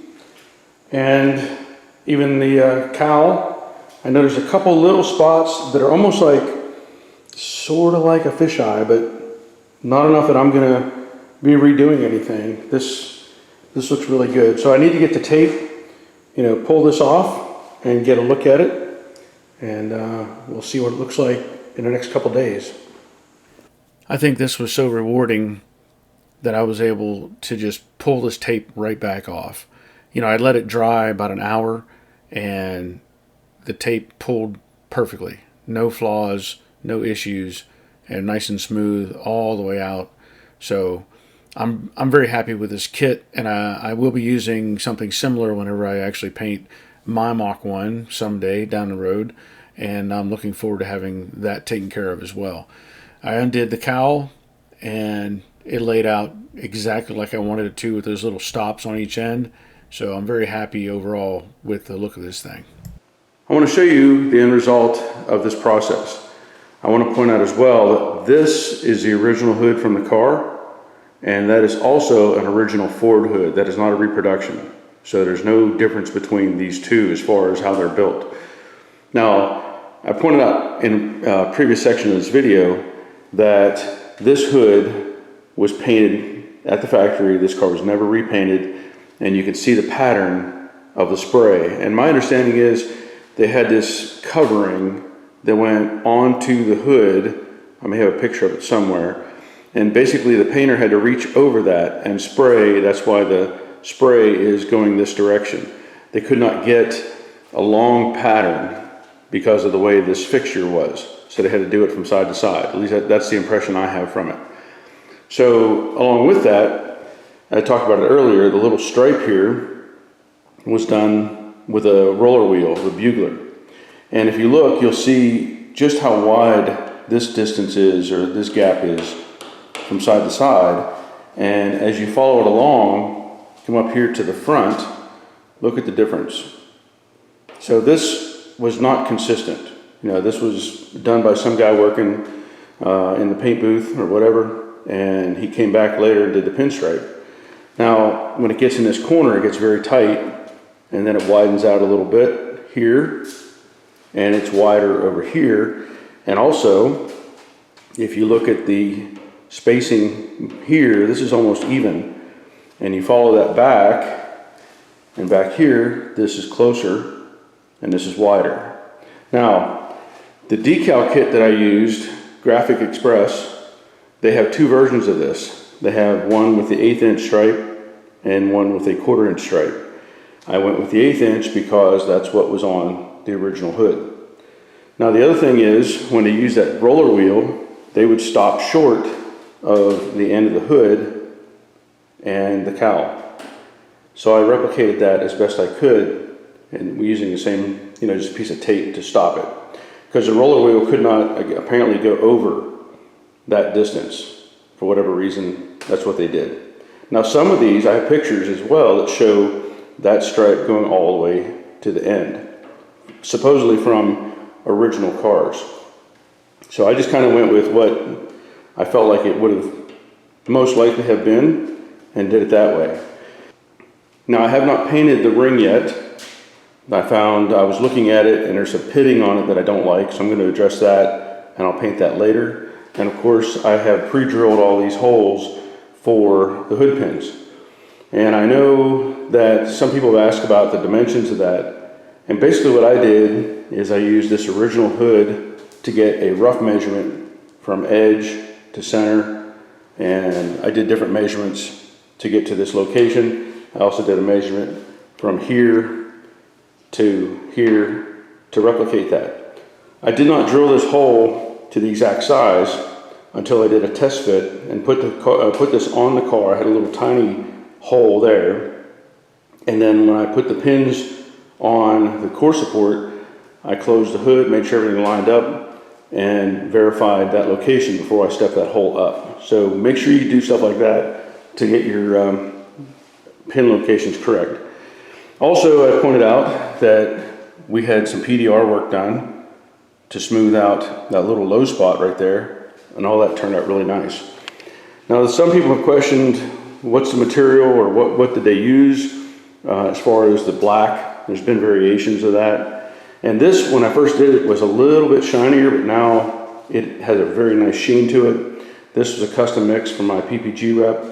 And even the cowl, I know there's a couple little spots that are almost like, sort of like a fisheye, but not enough that I'm gonna be redoing anything. This looks really good. So I need to get the tape, you know, pull this off and get a look at it, and we'll see what it looks like in the next couple days. I think this was so rewarding that I was able to just pull this tape right back off. You know, I let it dry about an hour and the tape pulled perfectly. No flaws, no issues, and nice and smooth all the way out. So I'm very happy with this kit, and I will be using something similar whenever I actually paint my Mach 1 someday down the road, and I'm looking forward to having that taken care of as well. I undid the cowl and it laid out exactly like I wanted it to with those little stops on each end. So I'm very happy overall with the look of this thing. I want to show you the end result of this process. I want to point out as well that this is the original hood from the car, and that is also an original Ford hood. That is not a reproduction. So there's no difference between these two as far as how they're built. Now, I pointed out in a previous section of this video that this hood was painted at the factory. This car was never repainted, and you can see the pattern of the spray. And my understanding is they had this covering that went onto the hood. I may have a picture of it somewhere. And basically the painter had to reach over that and spray. That's why the spray is going this direction. They could not get a long pattern because of the way this fixture was. So they had to do it from side to side. At least that's the impression I have from it. So along with that, I talked about it earlier, the little stripe here was done with a roller wheel, with bugler. And if you look, you'll see just how wide this distance is, or this gap is, from side to side. And as you follow it along, come up here to the front, look at the difference. So this was not consistent. You know, this was done by some guy working in the paint booth or whatever, and he came back later and did the pinstripe. Now, when it gets in this corner, it gets very tight, and then it widens out a little bit here, and it's wider over here. And also, if you look at the spacing here, this is almost even, and you follow that back, and back here, this is closer, and this is wider. Now, the decal kit that I used, Graphic Express, they have two versions of this. They have one with the 1/8 inch stripe and one with a 1/4 inch stripe. I went with the 1/8 inch because that's what was on the original hood. Now the other thing is, when they use that roller wheel, they would stop short of the end of the hood and the cowl. So I replicated that as best I could, and using the same, you know, just a piece of tape to stop it. Because the roller wheel could not apparently go over that distance. For whatever reason, that's what they did. Now some of these, I have pictures as well that show that stripe going all the way to the end, supposedly from original cars. So I just kind of went with what I felt like it would have most likely have been and did it that way. Now I have not painted the ring yet. I was looking at it and there's a pitting on it that I don't like, so I'm going to address that and I'll paint that later. And of course I have pre-drilled all these holes for the hood pins. And I know that some people have asked about the dimensions of that. And basically what I did is I used this original hood to get a rough measurement from edge to center. And I did different measurements to get to this location. I also did a measurement from here to replicate that. I did not drill this hole to the exact size until I did a test fit and put this on the car. I had a little tiny hole there, and then when I put the pins on the core support, I closed the hood, made sure everything lined up, and verified that location before I stepped that hole up. So make sure you do stuff like that to get your pin locations correct. Also, I pointed out that we had some PDR work done to smooth out that little low spot right there, and all that turned out really nice. Now, some people have questioned what's the material or what did they use as far as the black. There's been variations of that. And this, when I first did it, was a little bit shinier, but now it has a very nice sheen to it. This was a custom mix from my PPG rep.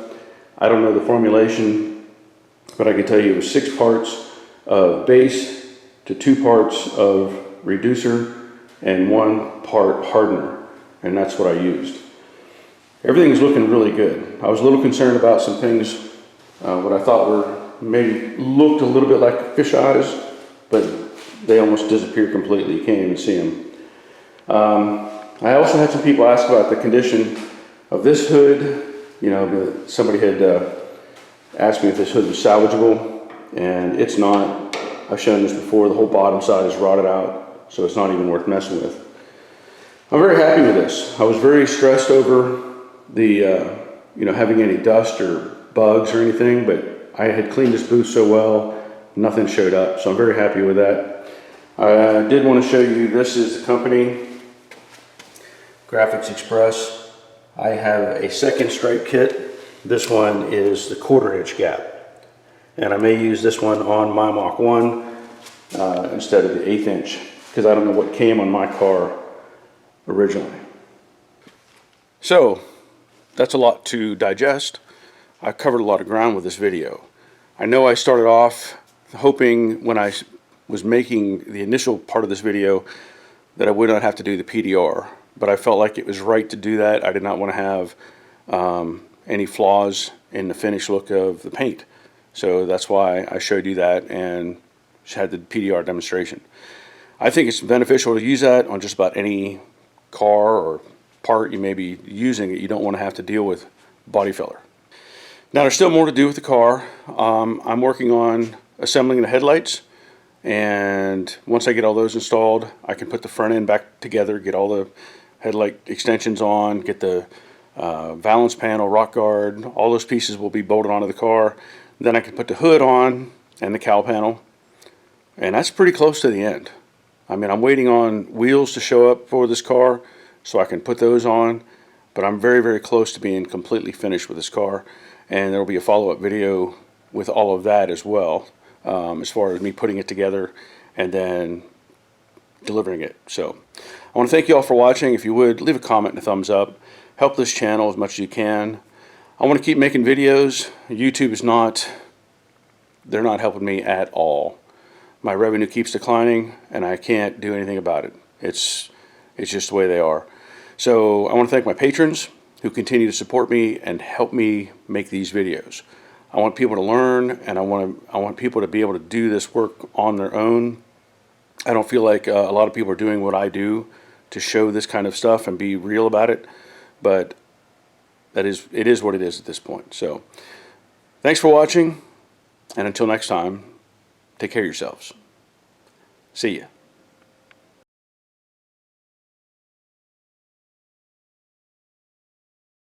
I don't know the formulation, but I can tell you it was 6 parts of base to 2 parts of reducer and 1 part hardener, and that's what I used. Everything's looking really good. I was a little concerned about some things, what I thought were maybe looked a little bit like fish eyes, but they almost disappeared completely. You can't even see them. I also had some people ask about the condition of this hood. You know, somebody had asked me if this hood was salvageable, and it's not. I've shown this before. The whole bottom side is rotted out, so it's not even worth messing with. I'm very happy with this. I was very stressed over the, having any dust or bugs or anything, but I had cleaned this booth so well, nothing showed up, so I'm very happy with that. I did want to show you, this is the company, Graphics Express. I have a second stripe kit. This one is the 1/4 inch gap, and I may use this one on my Mach 1 instead of the 1/8 inch, because I don't know what came on my car originally. So that's a lot to digest. I covered a lot of ground with this video. I know I started off hoping when I was making the initial part of this video that I would not have to do the PDR, but I felt like it was right to do that. I did not want to have any flaws in the finished look of the paint. So that's why I showed you that and had the PDR demonstration. I think it's beneficial to use that on just about any car or part you may be using that you don't want to have to deal with body filler. Now, there's still more to do with the car. I'm working on assembling the headlights, and once I get all those installed, I can put the front end back together, get all the headlight extensions on, get the valance panel, rock guard, all those pieces will be bolted onto the car. Then I can put the hood on and the cowl panel, and that's pretty close to the end. I mean, I'm waiting on wheels to show up for this car so I can put those on, but I'm very, very close to being completely finished with this car, and there will be a follow-up video with all of that as well, as far as me putting it together and then delivering it. So I want to thank you all for watching. If you would, leave a comment and a thumbs up. Help this channel as much as you can. I want to keep making videos. YouTube is they're not helping me at all. My revenue keeps declining, and I can't do anything about it. It's just the way they are. So I want to thank my patrons who continue to support me and help me make these videos. I want people to learn, and I want people to be able to do this work on their own. I don't feel like a lot of people are doing what I do to show this kind of stuff and be real about it, but it is what it is at this point. So thanks for watching, and until next time, take care of yourselves. See ya.